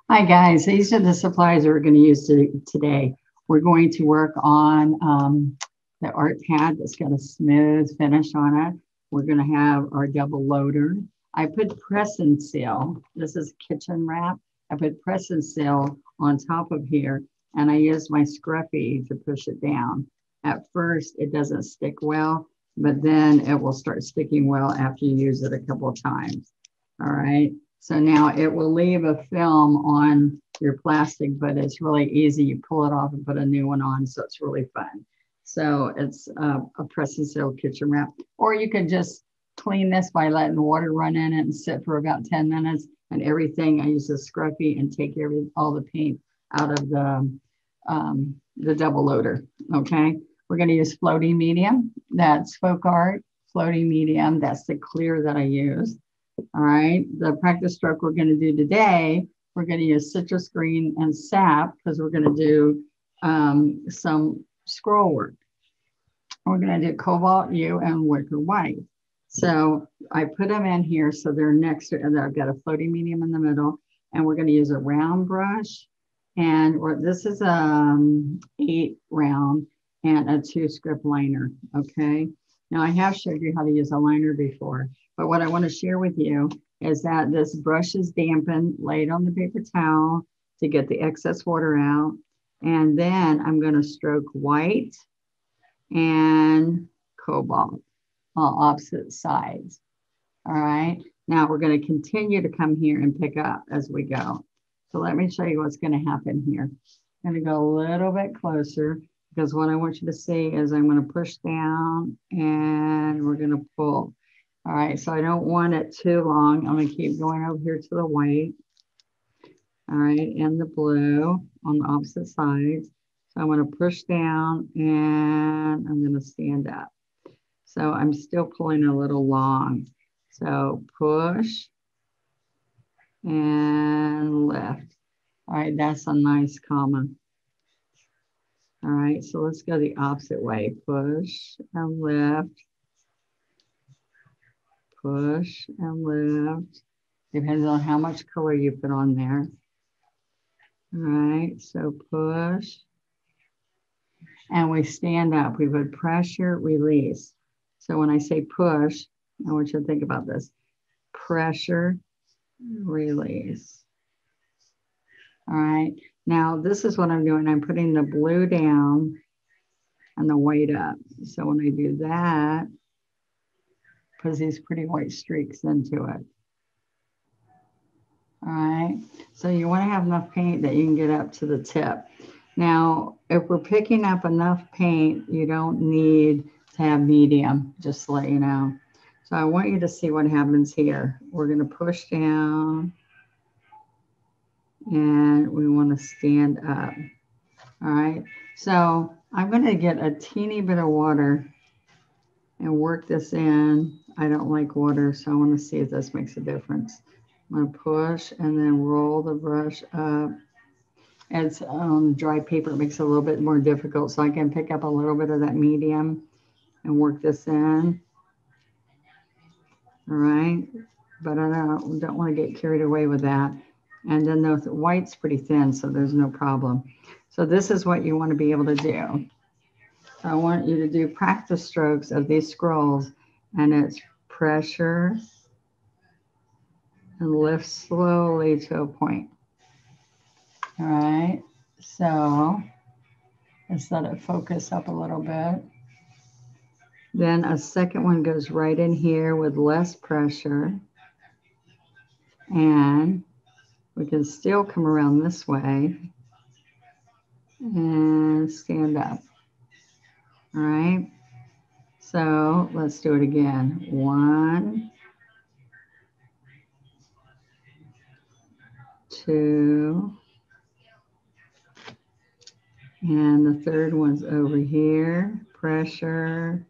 Hi guys, these are the supplies we're going to use today. We're going to work on the art pad that's got a smooth finish on it. We're going to have our double loader. I put press and seal. This is kitchen wrap. I put press and seal on top of here, and I use my scruffy to push it down. At first, it doesn't stick well, but then it will start sticking well after you use it a couple of times. All right. So now it will leave a film on your plastic, but it's really easy. You pull it off and put a new one on. So it's really fun. So it's a press and seal kitchen wrap, or you can just clean this by letting water run in it and sit for about 10 minutes and everything. I use a scruffy and take all the paint out of the double loader. Okay. We're going to use floating medium. That's FolkArt floating medium. That's the clear that I use. All right, the practice stroke we're going to do today, we're going to use citrus green and sap because we're going to do some scroll work. We're going to do cobalt U and wicker white. So I put them in here so they're next to, and I've got a floating medium in the middle, and we're going to use a round brush. And this is 8 round and a 2 script liner, okay? Now I have showed you how to use a liner before, but what I want to share with you is that this brush is dampened, laid on the paper towel to get the excess water out. And then I'm going to stroke white and cobalt on opposite sides. All right. Now we're going to continue to come here and pick up as we go. So let me show you what's going to happen here. I'm going to go a little bit closer because what I want you to see is I'm going to push down and we're going to pull. All right, so I don't want it too long. I'm going to keep going over here to the white. All right, and the blue on the opposite sides. So I'm going to push down and I'm going to stand up. So I'm still pulling a little long. So push and lift. All right, that's a nice comma. All right, so let's go the opposite way. Push and lift. Push and lift. Depends on how much color you put on there. All right, so push. And we stand up. We put pressure, release. So when I say push, I want you to think about this. Pressure, release. All right, now this is what I'm doing. I'm putting the blue down and the white up. So when I do that, put these pretty white streaks into it. All right, so you want to have enough paint that you can get up to the tip. Now, if we're picking up enough paint, you don't need to have medium, just to let you know. So I want you to see what happens here. We're going to push down and we want to stand up. All right, so I'm going to get a teeny bit of water and work this in. I don't like water, so I want to see if this makes a difference. I'm going to push and then roll the brush up. It's dry paper, it makes it a little bit more difficult, so I can pick up a little bit of that medium and work this in. All right, but I don't want to get carried away with that. And then the white's pretty thin, so there's no problem. So this is what you want to be able to do. So I want you to do practice strokes of these scrolls, and it's pressure and lift slowly to a point. All right, so let's let it focus up a little bit. Then a second one goes right in here with less pressure. And we can still come around this way and stand up. All right, so let's do it again. 1, 2, and the third one's over here. Pressure,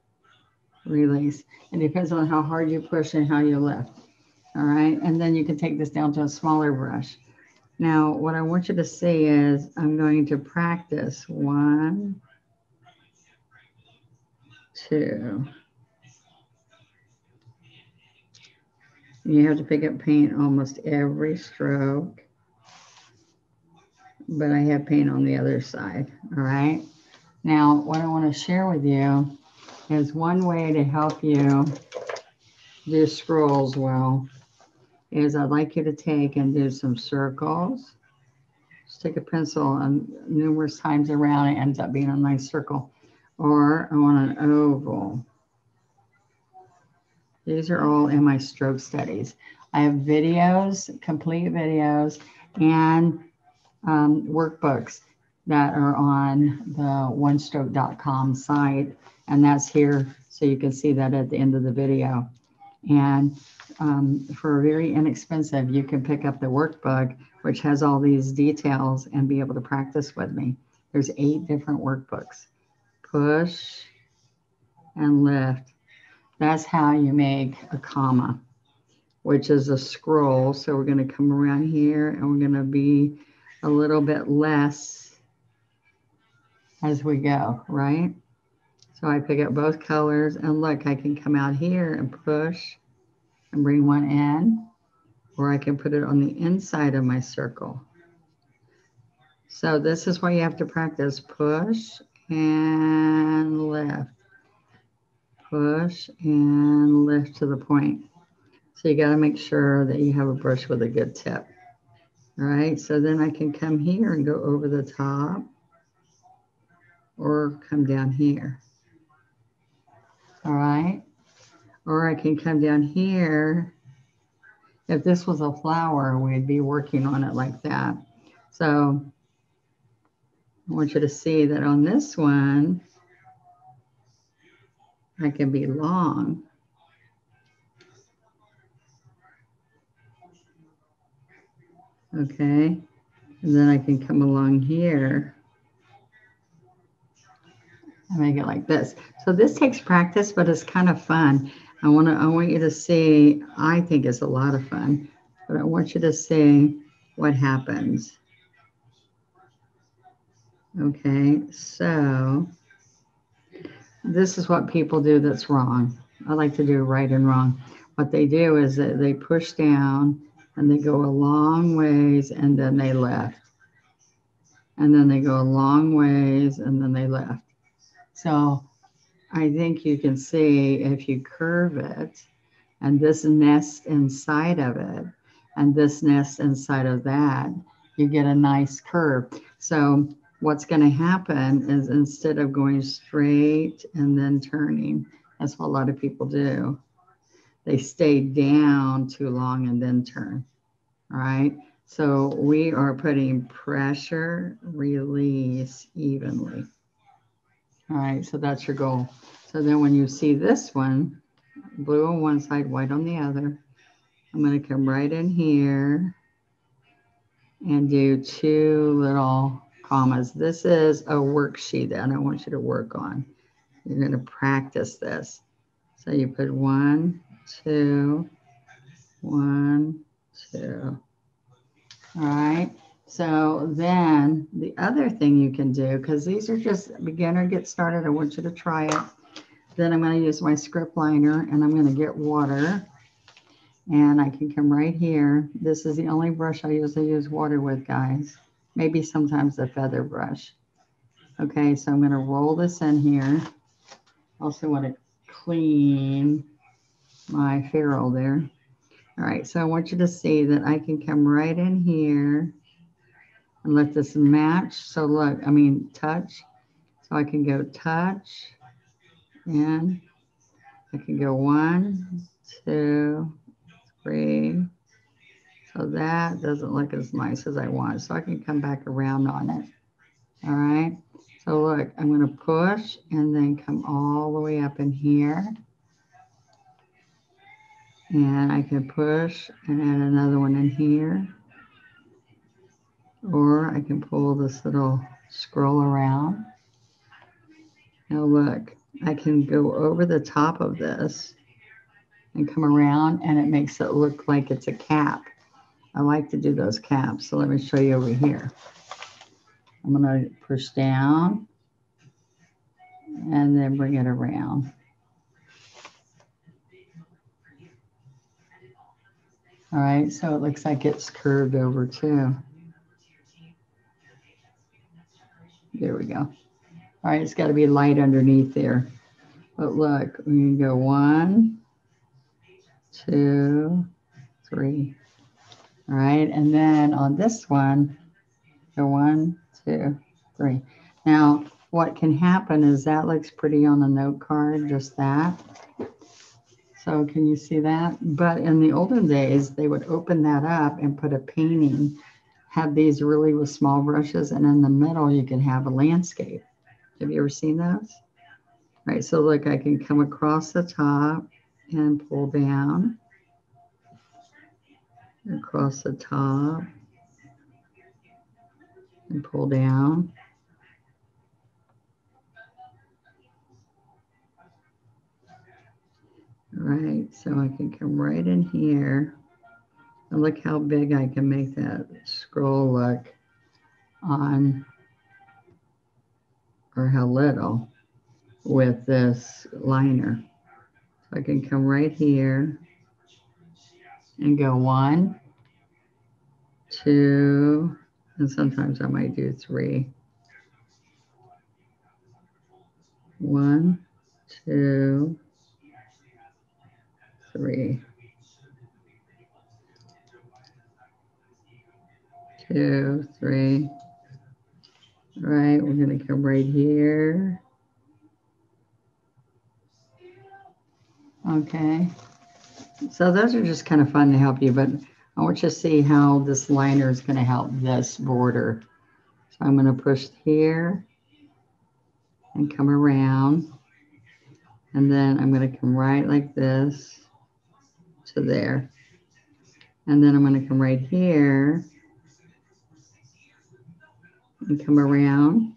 release. It depends on how hard you push and how you lift. All right, and then you can take this down to a smaller brush. Now, what I want you to see is I'm going to practice 1, 2. You have to pick up paint almost every stroke. but I have paint on the other side. All right. Now, what I want to share with you is one way to help you do scrolls well is I'd like you to take and do some circles. Stick a pencil numerous times around. It ends up being a nice circle. Or I want an oval. These are all in my stroke studies. I have videos, complete videos, and workbooks that are on the onestroke.com site. And that's here, so you can see that at the end of the video. And for very inexpensive, you can pick up the workbook, which has all these details, and be able to practice with me. There's 8 different workbooks. Push and lift. That's how you make a comma, which is a scroll. So we're going to come around here and we're going to be a little bit less as we go, right? So I pick up both colors, and look, I can come out here and push and bring one in, or I can put it on the inside of my circle. So this is why you have to practice. Push and lift. Push and lift to the point. So you got to make sure that you have a brush with a good tip. All right, so then I can come here and go over the top, or come down here. All right, or I can come down here. If this was a flower, we'd be working on it like that. So I want you to see that on this one, I can be long. Okay, and then I can come along here and make it like this. So this takes practice, but it's kind of fun. I want you to see, I think it's a lot of fun, but I want you to see what happens. Okay, so this is what people do that's wrong. I like to do right and wrong. What they do is that they push down and they go a long ways, and then they lift. And then they go a long ways, and then they lift. So I think you can see if you curve it, and this nest inside of it, and this nest inside of that, you get a nice curve. So what's going to happen is, instead of going straight and then turning, that's what a lot of people do. They stay down too long and then turn. All right. So we are putting pressure, release evenly. All right. So that's your goal. So then when you see this one, blue on one side, white on the other, I'm going to come right in here and do 2 little commas. This is a worksheet that I want you to work on. You're going to practice this. So you put 1, 2, 1, 2. All right. So then the other thing you can do, because these are just beginner get started, I want you to try it. Then I'm going to use my script liner, and I'm going to get water, and I can come right here. This is the only brush I usually use water with, guys. Maybe sometimes a feather brush. Okay, so I'm going to roll this in here. Also want to clean my ferrule there. All right, so I want you to see that I can come right in here and let this match. So look, touch. So I can go touch, and I can go 1, 2, 3. So that doesn't look as nice as I want. So I can come back around on it. All right. So look, I'm going to push and then come all the way up in here. And I can push and add another one in here. Or I can pull this little scroll around. Now look, I can go over the top of this and come around, and it makes it look like it's a cap. I like to do those caps. So let me show you over here. I'm going to push down and then bring it around. All right, so it looks like it's curved over too. There we go. All right, it's got to be light underneath there. But look, we can go 1, 2, 3. All right, and then on this one, go 1, 2, 3. Now, what can happen is that looks pretty on the note card, just that. So can you see that? But in the olden days, they would open that up and put a painting, have these really with small brushes, and in the middle, you can have a landscape. Have you ever seen those? All right, so look, I can come across the top and pull down. Across the top and pull down. All right, so I can come right in here. And look how big I can make that scroll look on, or how little with this liner. So I can come right here and go 1, 2, and sometimes I might do 3. 1, 2, 3. 2, 3. All right, we're going to come right here. Okay, so those are just kind of fun to help you, but I want you to see how this liner is going to help this border. So I'm going to push here and come around, and then I'm going to come right like this to there. And then I'm going to come right here and come around.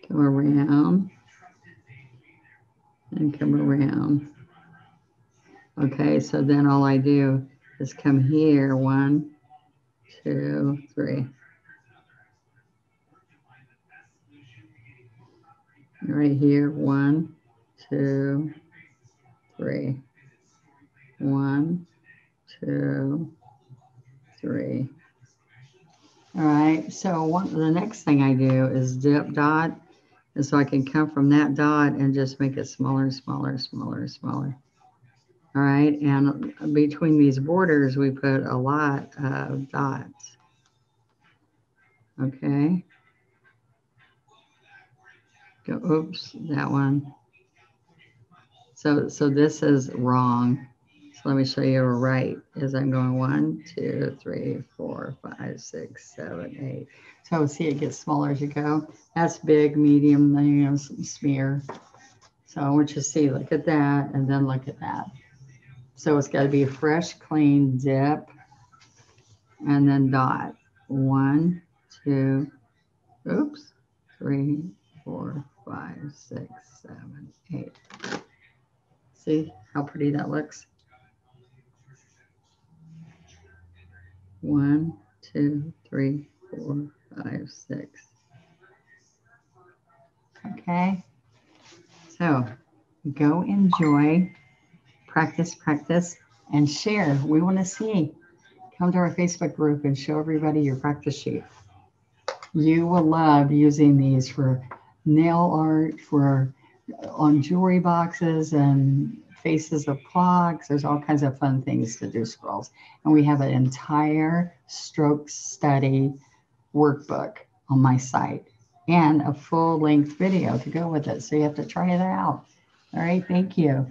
Come around and come around. Okay, so then all I do is come here, 1, 2, 3. Right here, 1, 2, 3. 1, 2, 3. All right, so the next thing I do is dip dot. And so I can come from that dot and just make it smaller, smaller, smaller, smaller. All right, and between these borders, we put a lot of dots. Okay. Go, oops, that one. So this is wrong. So let me show you right as I'm going 1, 2, 3, 4, 5, 6, 7, 8. So see, it gets smaller as you go. That's big, medium, then you know, smear. So I want you to see, look at that, and then look at that. So it's got to be a fresh, clean dip, and then dot. 1, 2, oops, 3, 4, 5, 6, 7, 8. See how pretty that looks? 1, 2, 3, 4, 5, 6. Okay. So go enjoy, practice, and share. We want to see. Come to our Facebook group and show everybody your practice sheet. You will love using these for nail art, for on jewelry boxes and faces of clocks. There's all kinds of fun things to do scrolls. And we have an entire stroke study workbook on my site and a full-length video to go with it. So you have to try it out. All right, thank you.